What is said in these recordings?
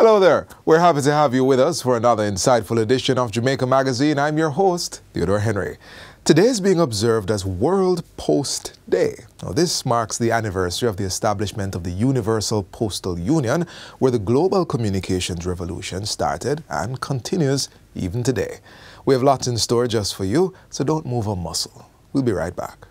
Hello there. We're happy to have you with us for another insightful edition of Jamaica Magazine. I'm your host, Theodore Henry. Today is being observed as World Post Day. Now, this marks the anniversary of the establishment of the Universal Postal Union, where the global communications revolution started and continues even today. We have lots in store just for you, so don't move a muscle. We'll be right back.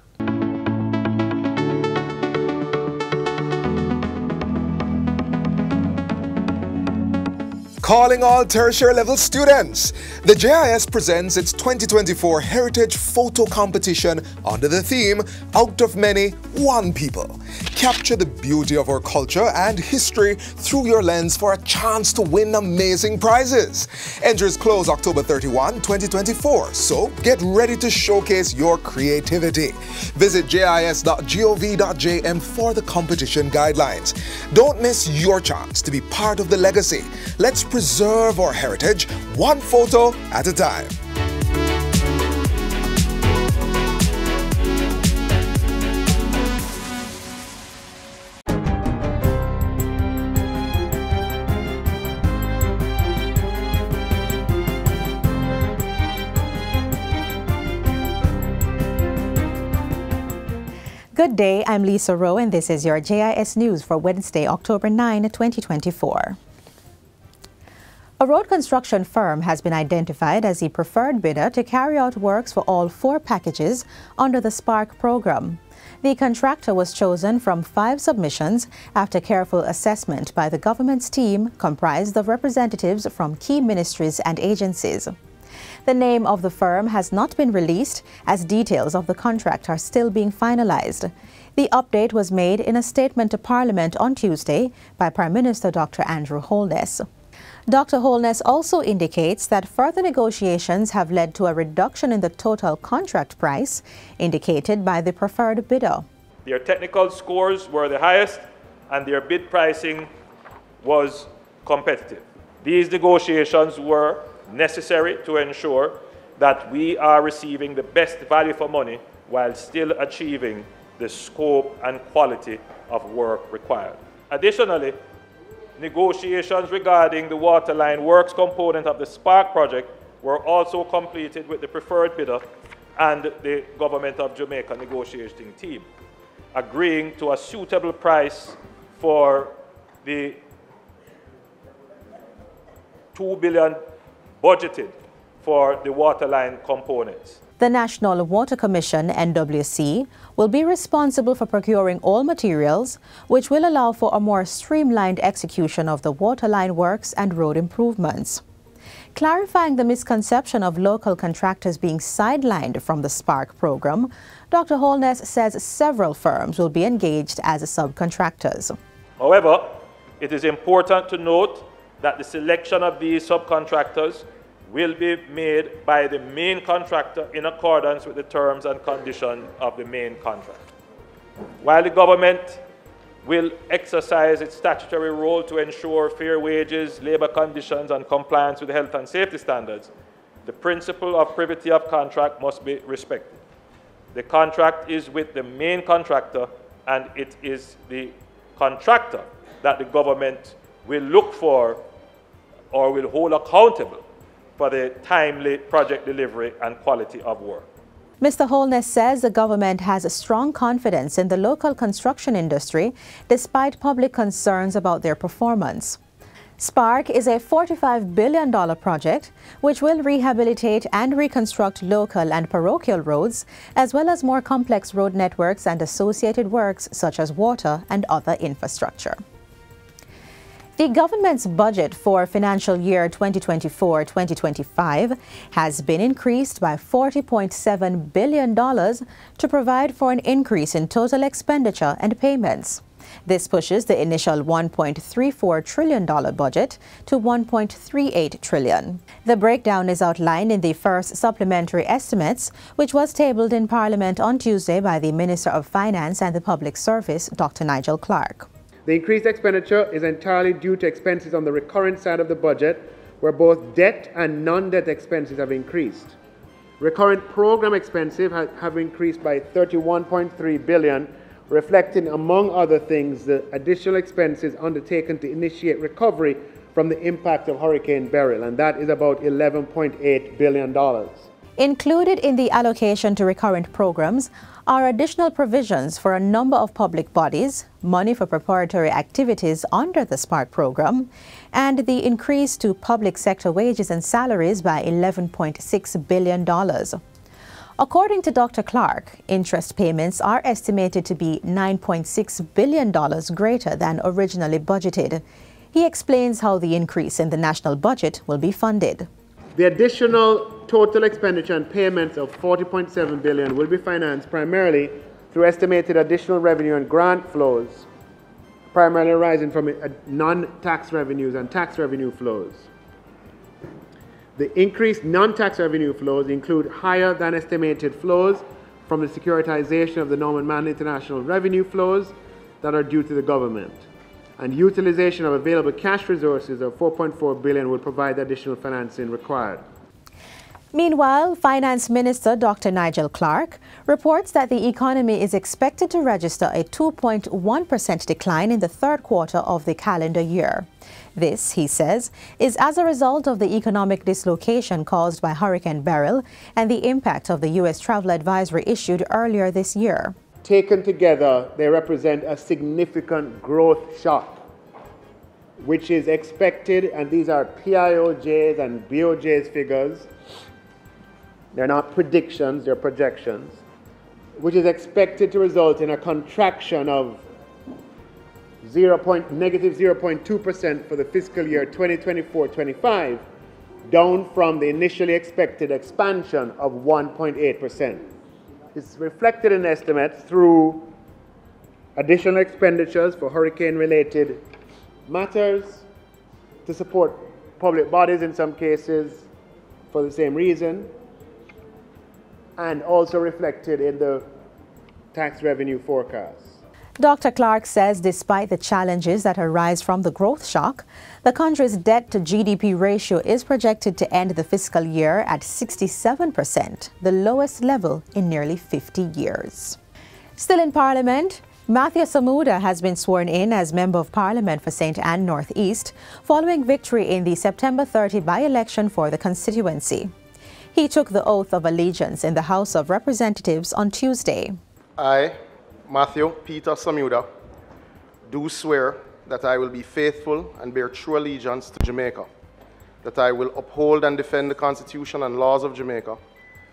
Calling all tertiary level students, the JIS presents its 2024 Heritage Photo Competition under the theme, Out of Many, One People. Capture the beauty of our culture and history through your lens for a chance to win amazing prizes. Entries close October 31, 2024, so get ready to showcase your creativity. Visit jis.gov.jm for the competition guidelines. Don't miss your chance to be part of the legacy. Let's preserve our heritage, one photo at a time. Good day, I'm Lisa Rowe and this is your JIS News for Wednesday, October 9, 2024. A road construction firm has been identified as the preferred bidder to carry out works for all 4 packages under the SPARK program. The contractor was chosen from 5 submissions after careful assessment by the government's team comprised of representatives from key ministries and agencies. The name of the firm has not been released as details of the contract are still being finalized. The update was made in a statement to Parliament on Tuesday by Prime Minister Dr. Andrew Holness. Dr. Holness also indicates that further negotiations have led to a reduction in the total contract price indicated by the preferred bidder. Their technical scores were the highest and their bid pricing was competitive. These negotiations were necessary to ensure that we are receiving the best value for money while still achieving the scope and quality of work required. Additionally, negotiations regarding the waterline works component of the SPARK project were also completed with the preferred bidder and the Government of Jamaica negotiating team, agreeing to a suitable price for the $2 billion budgeted for the waterline components. The National Water Commission, NWC, will be responsible for procuring all materials, which will allow for a more streamlined execution of the waterline works and road improvements. Clarifying the misconception of local contractors being sidelined from the SPARK program, Dr. Holness says several firms will be engaged as subcontractors. However, it is important to note that the selection of these subcontractors will be made by the main contractor in accordance with the terms and conditions of the main contract. While the government will exercise its statutory role to ensure fair wages, labor conditions, and compliance with health and safety standards, the principle of privity of contract must be respected. The contract is with the main contractor, and it is the contractor that the government will look for or will hold accountable for the timely project delivery and quality of work. Mr. Holness says the government has a strong confidence in the local construction industry despite public concerns about their performance. SPARK is a $45 billion project which will rehabilitate and reconstruct local and parochial roads, as well as more complex road networks and associated works such as water and other infrastructure. The government's budget for financial year 2024-2025 has been increased by $40.7 billion to provide for an increase in total expenditure and payments. This pushes the initial $1.34 trillion budget to $1.38 trillion. The breakdown is outlined in the first supplementary estimates, which was tabled in Parliament on Tuesday by the Minister of Finance and the Public Service, Dr. Nigel Clark. The increased expenditure is entirely due to expenses on the recurrent side of the budget, where both debt and non-debt expenses have increased. Recurrent program expenses have increased by $31.3 billion, reflecting, among other things, the additional expenses undertaken to initiate recovery from the impact of Hurricane Beryl, and that is about $11.8 billion. Included in the allocation to recurrent programs are additional provisions for a number of public bodies, money for preparatory activities under the SPARK program, and the increase to public sector wages and salaries by $11.6 billion. According to Dr. Clark, interest payments are estimated to be $9.6 billion greater than originally budgeted. He explains how the increase in the national budget will be funded. The additional total expenditure and payments of $40.7 billion will be financed primarily through estimated additional revenue and grant flows, primarily arising from non-tax revenues and tax revenue flows. The increased non-tax revenue flows include higher than estimated flows from the securitization of the Norman Manley International revenue flows that are due to the government. And utilization of available cash resources of $4.4 billion will provide the additional financing required. Meanwhile, Finance Minister Dr. Nigel Clark reports that the economy is expected to register a 2.1% decline in the third quarter of the calendar year. This, he says, is as a result of the economic dislocation caused by Hurricane Beryl and the impact of the U.S. travel advisory issued earlier this year. Taken together, they represent a significant growth shock, which is expected, and these are PIOJ's and BOJ's figures. They're not predictions, they're projections, which is expected to result in a contraction of negative 0.2% for the fiscal year 2024-25, down from the initially expected expansion of 1.8%. It's reflected in estimates through additional expenditures for hurricane-related matters, to support public bodies in some cases for the same reason, and also reflected in the tax revenue forecast. Dr. Clark says despite the challenges that arise from the growth shock, the country's debt-to-GDP ratio is projected to end the fiscal year at 67%, the lowest level in nearly 50 years. Still in Parliament, Matthew Samuda has been sworn in as Member of Parliament for St. Ann North East following victory in the September 30 by-election for the constituency. He took the oath of allegiance in the House of Representatives on Tuesday. I, Matthew Peter Samuda, do swear that I will be faithful and bear true allegiance to Jamaica, that I will uphold and defend the Constitution and laws of Jamaica,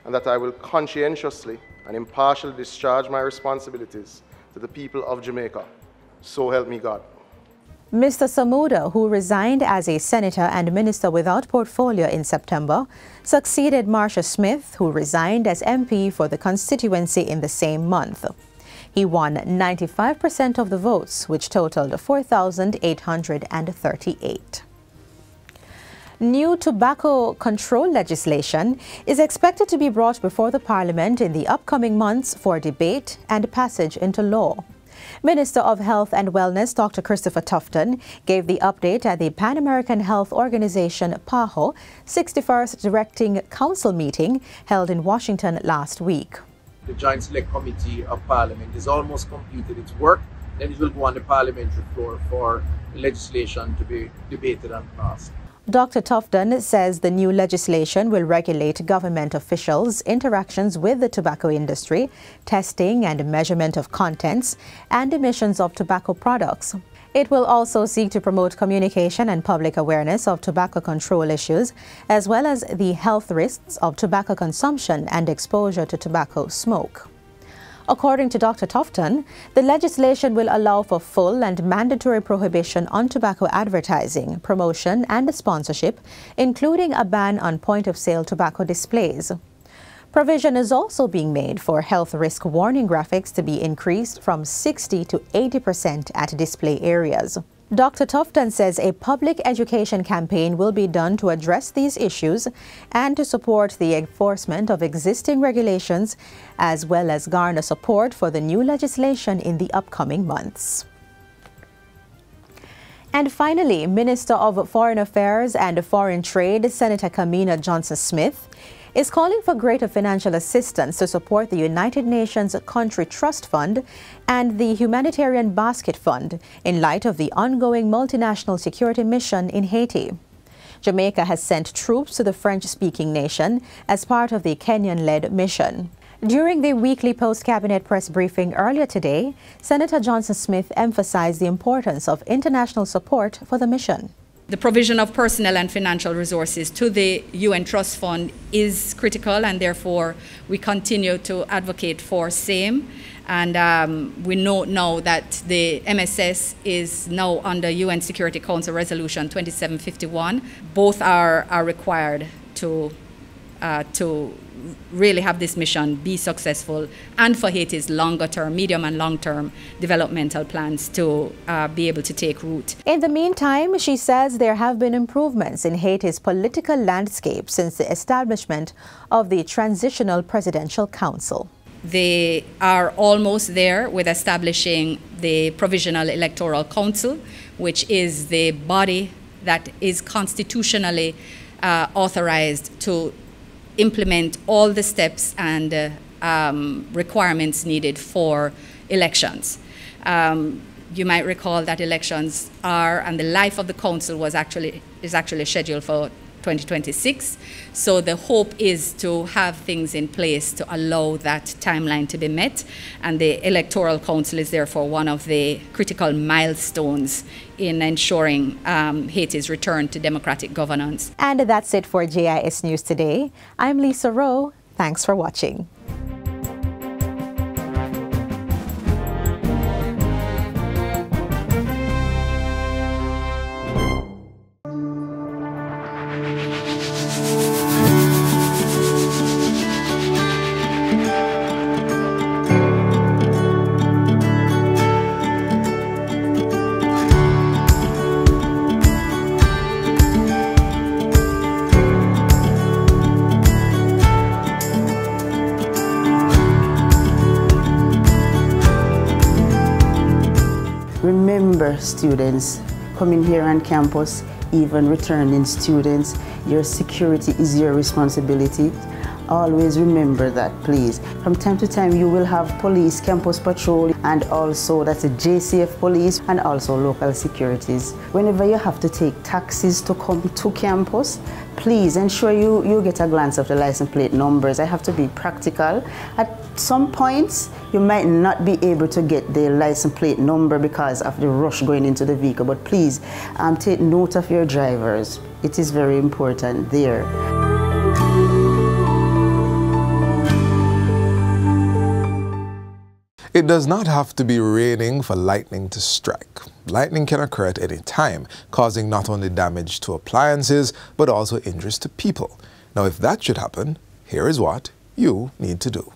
and that I will conscientiously and impartially discharge my responsibilities to the people of Jamaica. So help me God. Mr. Samuda, who resigned as a senator and minister without portfolio in September, succeeded Marcia Smith, who resigned as MP for the constituency in the same month. He won 95% of the votes, which totaled 4,838. New tobacco control legislation is expected to be brought before the Parliament in the upcoming months for debate and passage into law. Minister of Health and Wellness Dr. Christopher Tufton gave the update at the Pan American Health Organization PAHO 61st Directing Council meeting held in Washington last week. The Joint Select Committee of Parliament is almost completed its work. Then it will go on the parliamentary floor for legislation to be debated and passed. Dr. Tufton says the new legislation will regulate government officials' interactions with the tobacco industry, testing and measurement of contents, and emissions of tobacco products. It will also seek to promote communication and public awareness of tobacco control issues, as well as the health risks of tobacco consumption and exposure to tobacco smoke. According to Dr. Tufton, the legislation will allow for full and mandatory prohibition on tobacco advertising, promotion, and sponsorship, including a ban on point-of-sale tobacco displays. Provision is also being made for health risk warning graphics to be increased from 60% to 80% at display areas. Dr. Tufton says a public education campaign will be done to address these issues and to support the enforcement of existing regulations, as well as garner support for the new legislation in the upcoming months. And finally, Minister of Foreign Affairs and Foreign Trade, Senator Kamina Johnson-Smith, is calling for greater financial assistance to support the United Nations Country Trust Fund and the Humanitarian Basket Fund in light of the ongoing multinational security mission in Haiti. Jamaica has sent troops to the French-speaking nation as part of the Kenyan-led mission. During the weekly post-cabinet press briefing earlier today, Senator Johnson Smith emphasized the importance of international support for the mission. The provision of personnel and financial resources to the UN Trust Fund is critical, and therefore we continue to advocate for same. And we know now that the MSS is now under UN Security Council Resolution 2751. Both are required to really have this mission be successful, and for Haiti's longer-term, medium and long-term developmental plans to be able to take root. In the meantime, she says there have been improvements in Haiti's political landscape since the establishment of the Transitional Presidential Council. They are almost there with establishing the Provisional Electoral Council, which is the body that is constitutionally authorized to implement all the steps and requirements needed for elections. You might recall that elections are, and the life of the council is actually scheduled for 2026. So the hope is to have things in place to allow that timeline to be met, and the Electoral Council is therefore one of the critical milestones in ensuring Haiti's return to democratic governance. And that's it for JIS News today. I'm Lisa Rowe. Thanks for watching. Remember, students, coming here on campus, even returning students, your security is your responsibility. Always remember that, please. From time to time, you will have police, campus patrol, and also that's a JCF police, and also local securities. Whenever you have to take taxis to come to campus, please ensure you get a glance of the license plate numbers. I have to be practical. At some points, you might not be able to get the license plate number because of the rush going into the vehicle, but please take note of your drivers. It is very important there. It does not have to be raining for lightning to strike. Lightning can occur at any time, causing not only damage to appliances, but also injuries to people. Now, if that should happen, here is what you need to do.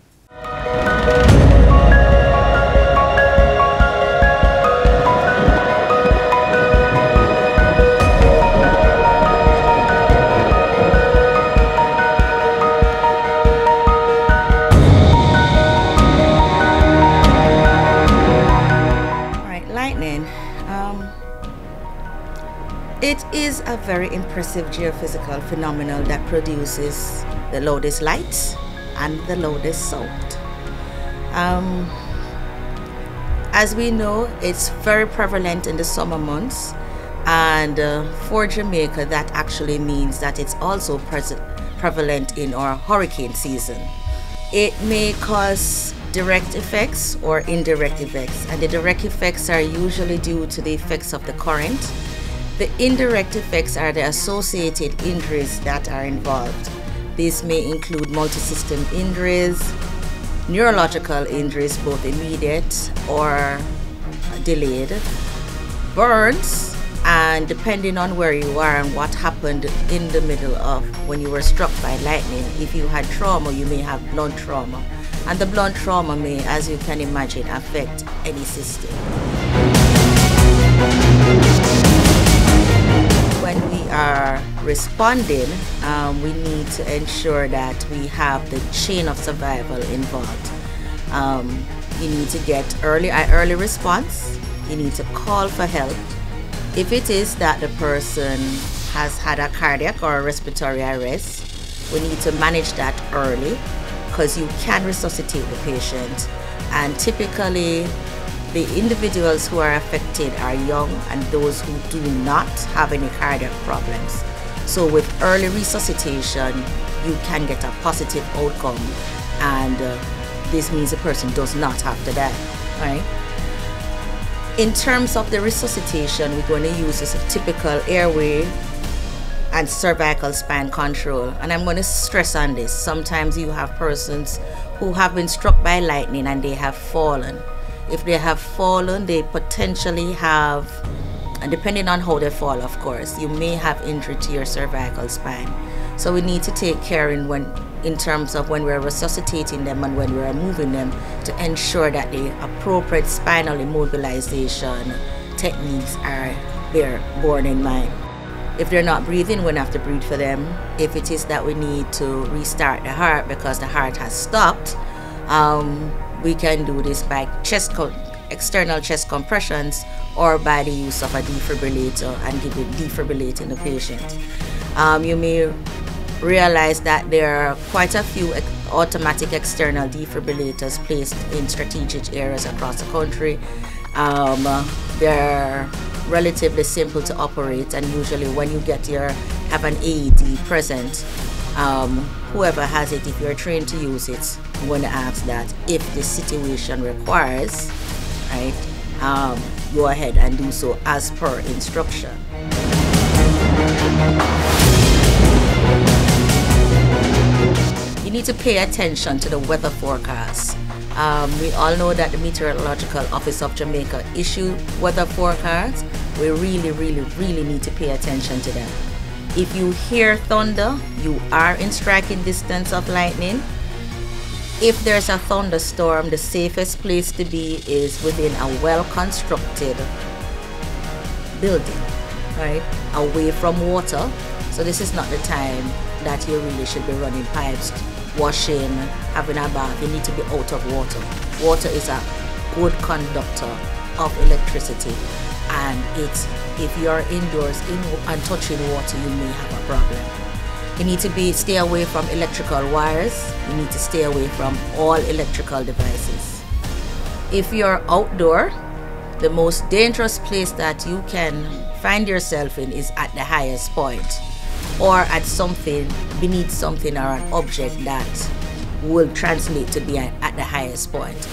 It is a very impressive geophysical phenomenon that produces the loudest light and the loudest sound. As we know, it's very prevalent in the summer months, and for Jamaica, that actually means that it's also prevalent in our hurricane season. It may cause direct effects or indirect effects, and the direct effects are usually due to the effects of the current. The indirect effects are the associated injuries that are involved. These may include multi-system injuries, neurological injuries, both immediate or delayed, burns, and depending on where you are and what happened in the middle of when you were struck by lightning. If you had trauma, you may have blunt trauma. And the blunt trauma may, as you can imagine, affect any system. When we are responding, we need to ensure that we have the chain of survival involved. You need to get early response. You need to call for help. If it is that the person has had a cardiac or a respiratory arrest, We need to manage that early because you can resuscitate the patient. And typically, the individuals who are affected are young and those who do not have any cardiac problems. So with early resuscitation, you can get a positive outcome, and this means the person does not have to die, right? In terms of the resuscitation, we're going to use this typical airway and cervical spine control. And I'm going to stress on this. Sometimes you have persons who have been struck by lightning and they have fallen. If they have fallen, they potentially have, and depending on how they fall, of course, you may have injury to your cervical spine. So we need to take care in terms of when we're resuscitating them and when we're moving them to ensure that the appropriate spinal immobilization techniques are borne in mind. If they're not breathing, we're going to have to breathe for them. If it is that we need to restart the heart because the heart has stopped, we can do this by external chest compressions or by the use of a defibrillator and defibrillating the patient. You may realize that there are quite a few automatic external defibrillators placed in strategic areas across the country. They're relatively simple to operate, and usually when you have an AED present, whoever has it, if you're trained to use it, I'm going to ask that if the situation requires, right, go ahead and do so as per instruction. You need to pay attention to the weather forecast. We all know that the Meteorological Office of Jamaica issue weather forecasts. We really need to pay attention to them. If you hear thunder, you are in striking distance of lightning. If there's a thunderstorm, the safest place to be is within a well-constructed building, right? Away from water. So this is not the time that you really should be running pipes, washing, having a bath. You need to be out of water. Water is a good conductor of electricity, and if you're indoors and touching water, you may have a problem. You need to stay away from electrical wires. You need to stay away from all electrical devices. If you're outdoor, the most dangerous place that you can find yourself in is at the highest point, or at something, beneath something or an object that will translate to be at the highest point.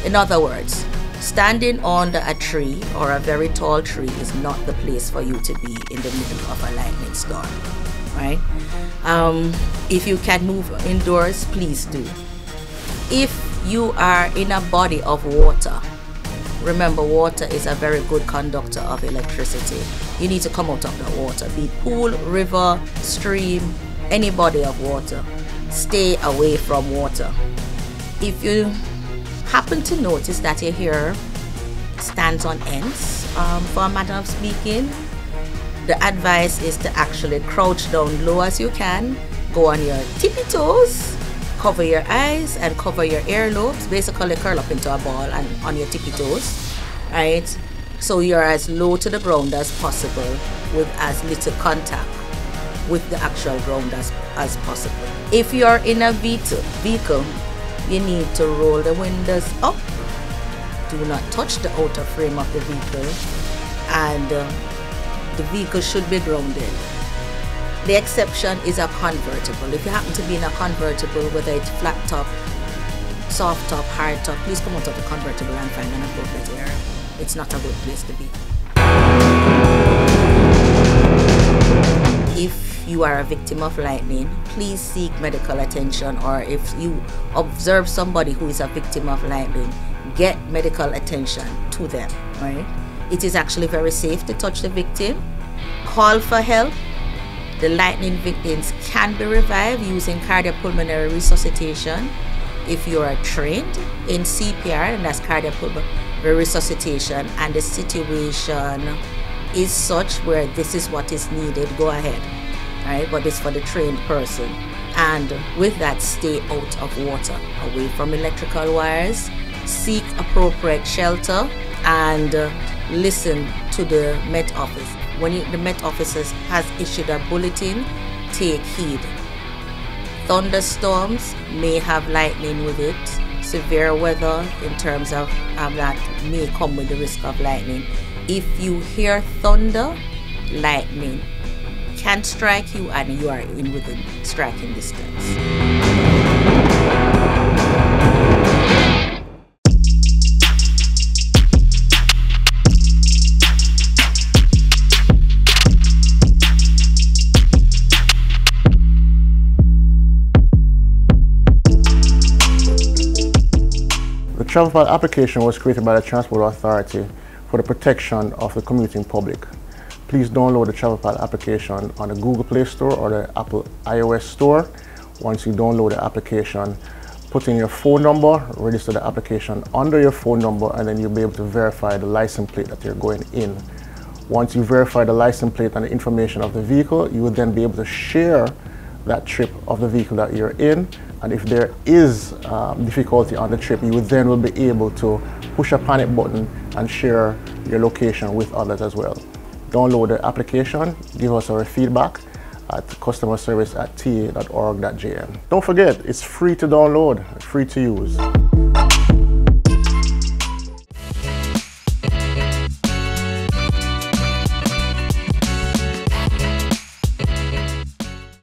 In other words, standing under a tree or a very tall tree is not the place for you to be in the middle of a lightning storm, right? If you can move indoors, please do. If you are in a body of water, remember, water is a very good conductor of electricity. You need to come out of the water, be it pool, river, stream, any body of water. Stay away from water. If you happen to notice that your hair stands on ends, for a matter of speaking, the advice is to actually crouch down low as you can, go on your tippy toes, cover your eyes and cover your earlobes, basically curl up into a ball and on your tippy toes, right? So you're as low to the ground as possible with as little contact with the actual ground as possible. If you're in a vehicle, you need to roll the windows up. Do not touch the outer frame of the vehicle, and the vehicle should be grounded. The exception is a convertible. If you happen to be in a convertible, whether it's flat top, soft top, hard top, please come out of the convertible and find an appropriate area. It's not a good place to be. If you are a victim of lightning, please seek medical attention, or if you observe somebody who is a victim of lightning, get medical attention to them, right? It is actually very safe to touch the victim. Call for help. The lightning victims can be revived using cardiopulmonary resuscitation. If you are trained in CPR, and that's cardiopulmonary resuscitation, and the situation is such where this is what is needed, go ahead, right? But it's for the trained person. And with that, stay out of water, away from electrical wires, seek appropriate shelter, and listen to the Met Office. When the Met Office has issued a bulletin, take heed. Thunderstorms may have lightning with it. Severe weather in terms of that may come with the risk of lightning. If you hear thunder, lightning can strike you and you are in within striking distance. The travel file application was created by the Transport Authority for the protection of the commuting public. Please download the travel file application on the Google Play Store or the Apple iOS Store. Once you download the application, put in your phone number, register the application under your phone number, and then you'll be able to verify the license plate that you're going in. Once you verify the license plate and the information of the vehicle, you will then be able to share that trip of the vehicle that you're in. And if there is difficulty on the trip, you will then be able to push a panic button and share your location with others as well. Download the application, give us our feedback at customerservice@ta.org.jm. Don't forget, it's free to download, free to use.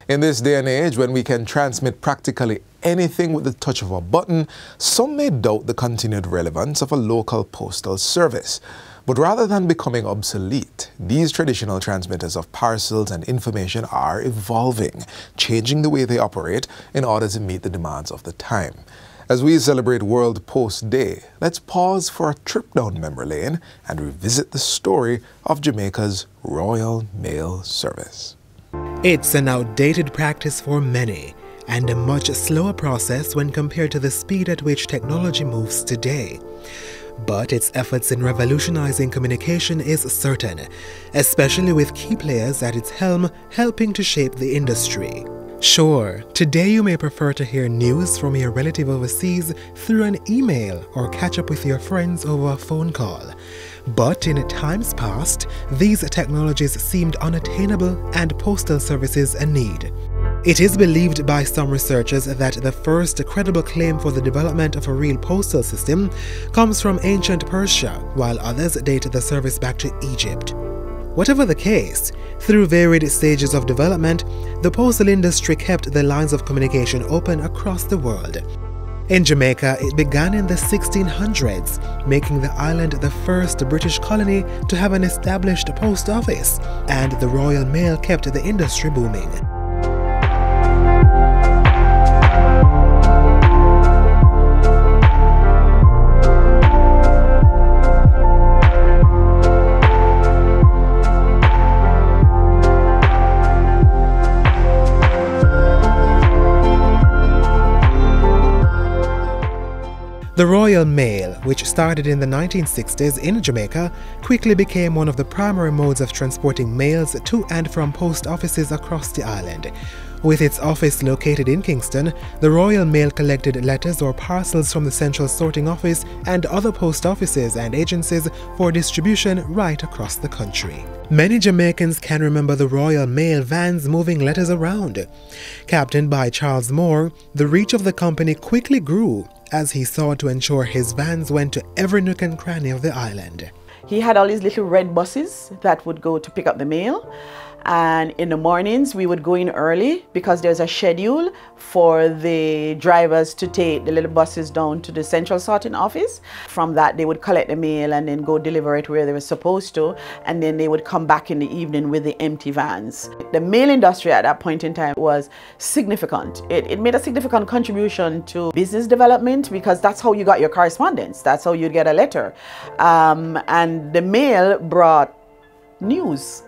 In this day and age, when we can transmit practically anything with the touch of a button, some may doubt the continued relevance of a local postal service. But rather than becoming obsolete, these traditional transmitters of parcels and information are evolving, changing the way they operate in order to meet the demands of the time. As we celebrate World Post Day, let's pause for a trip down memory lane and revisit the story of Jamaica's Royal Mail Service. It's an outdated practice for many, and a much slower process when compared to the speed at which technology moves today. But its efforts in revolutionizing communication is certain, especially with key players at its helm helping to shape the industry. Sure, today you may prefer to hear news from your relative overseas through an email or catch up with your friends over a phone call. But in times past, these technologies seemed unattainable and postal services a need. It is believed by some researchers that the first credible claim for the development of a real postal system comes from ancient Persia, while others date the service back to Egypt. Whatever the case, through varied stages of development, the postal industry kept the lines of communication open across the world. In Jamaica, it began in the 1600s, making the island the first British colony to have an established post office, and the Royal Mail kept the industry booming. The Royal Mail, which started in the 1960s in Jamaica, quickly became one of the primary modes of transporting mails to and from post offices across the island. With its office located in Kingston, the Royal Mail collected letters or parcels from the Central Sorting Office and other post offices and agencies for distribution right across the country. Many Jamaicans can remember the Royal Mail vans moving letters around. Captained by Charles Moore, the reach of the company quickly grew as he sought to ensure his vans went to every nook and cranny of the island. He had all these little red buses that would go to pick up the mail. And in the mornings, we would go in early because there's a schedule for the drivers to take the little buses down to the Central Sorting Office. From that, they would collect the mail and then go deliver it where they were supposed to. And then they would come back in the evening with the empty vans. The mail industry at that point in time was significant. It made a significant contribution to business development because that's how you got your correspondence. That's how you'd get a letter. And the mail brought news.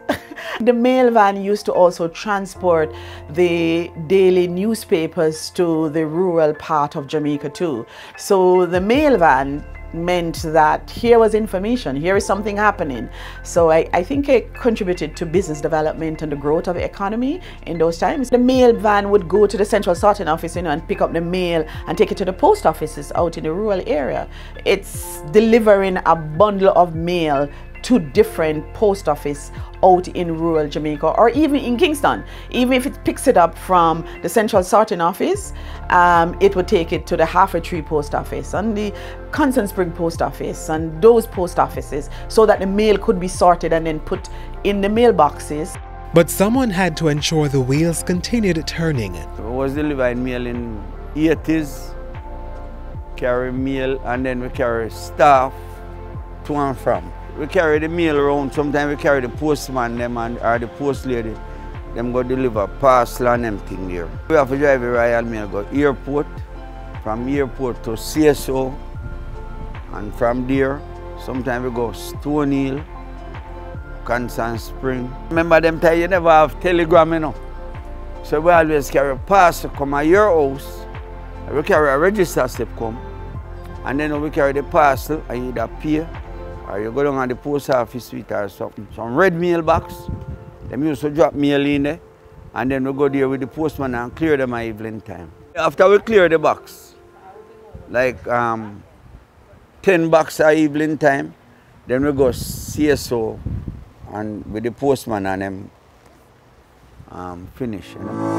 The mail van used to also transport the daily newspapers to the rural part of Jamaica too. So the mail van meant that here was information, here is something happening. So I think it contributed to business development and the growth of the economy in those times. The mail van would go to the Central Sorting Office, and pick up the mail and take it to the post offices out in the rural area. It's delivering a bundle of mail to different post office out in rural Jamaica or even in Kingston. Even if it picks it up from the central sorting office, it would take it to the Halfway Tree post office and the Constant Spring post office and those post offices, so that the mail could be sorted and then put in the mailboxes. But someone had to ensure the wheels continued turning. I was delivering mail in 80s, carry mail, and then we carry staff to and from. We carry the mail around. Sometimes we carry the postman them or the post lady. Them go deliver parcel and them thing there. We have to drive the Royal Mail go airport, from airport to CSO, and from there, sometimes we go Stone Hill, Constant Spring. Remember them time you never have telegram, you know. So we always carry a parcel come at your house. We carry a register slip come. And then we carry the parcel and you either pay or you go down on the post office suite or something. Some red mailbox. Them used to drop mail in there. And then we go there with the postman and clear them at evening time. After we clear the box, like 10 boxes at evening time, then we go CSO and with the postman and them finish. You know?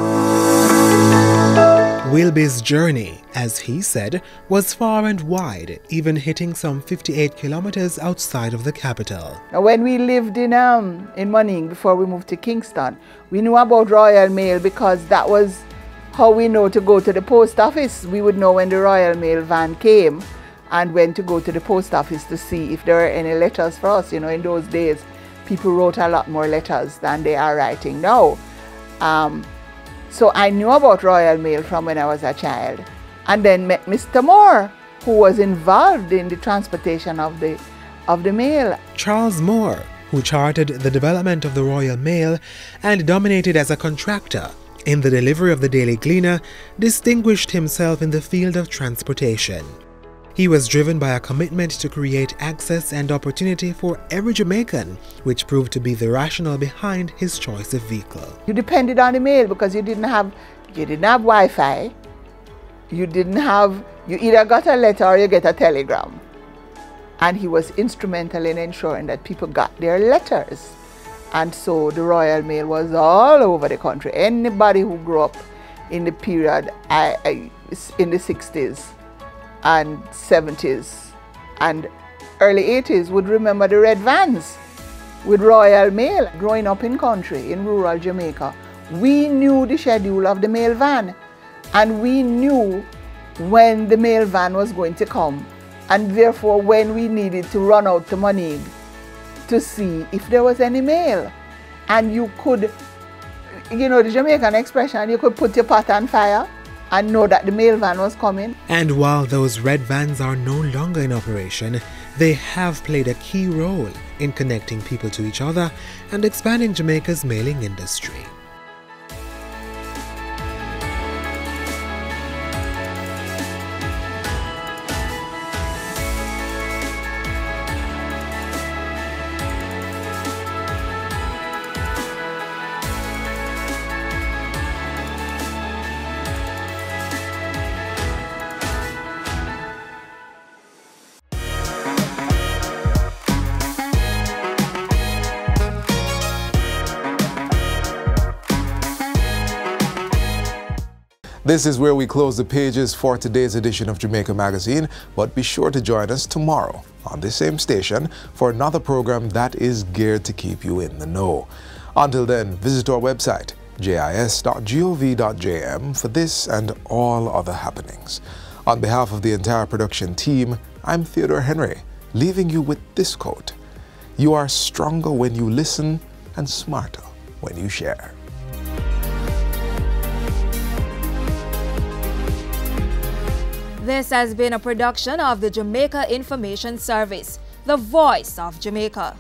Wilby's journey, as he said, was far and wide, even hitting some 58 kilometers outside of the capital. Now, when we lived in Manning before we moved to Kingston, we knew about Royal Mail because that was how we know to go to the post office. We would know when the Royal Mail van came and when to go to the post office to see if there were any letters for us. You know, in those days, people wrote a lot more letters than they are writing now. So I knew about Royal Mail from when I was a child, and then met Mr. Moore, who was involved in the transportation of the mail. Charles Moore, who charted the development of the Royal Mail and dominated as a contractor in the delivery of the Daily Gleaner, distinguished himself in the field of transportation. He was driven by a commitment to create access and opportunity for every Jamaican, which proved to be the rationale behind his choice of vehicle. You depended on the mail because you didn't have Wi-Fi. You either got a letter or you get a telegram. And he was instrumental in ensuring that people got their letters. And so the Royal Mail was all over the country. Anybody who grew up in the period in the 60s and 70s and early 80s would remember the red vans with Royal Mail. Growing up in country, in rural Jamaica, we knew the schedule of the mail van and we knew when the mail van was going to come, and therefore when we needed to run out to Monig to see if there was any mail. And you could, you know, the Jamaican expression, you could put your pot on fire and know that the mail van was coming. And while those red vans are no longer in operation, they have played a key role in connecting people to each other and expanding Jamaica's mailing industry. This is where we close the pages for today's edition of Jamaica Magazine, but be sure to join us tomorrow on this same station for another program that is geared to keep you in the know. Until then, visit our website, jis.gov.jm, for this and all other happenings. On behalf of the entire production team, I'm Theodore Henry, leaving you with this quote: "You are stronger when you listen and smarter when you share." This has been a production of the Jamaica Information Service, the voice of Jamaica.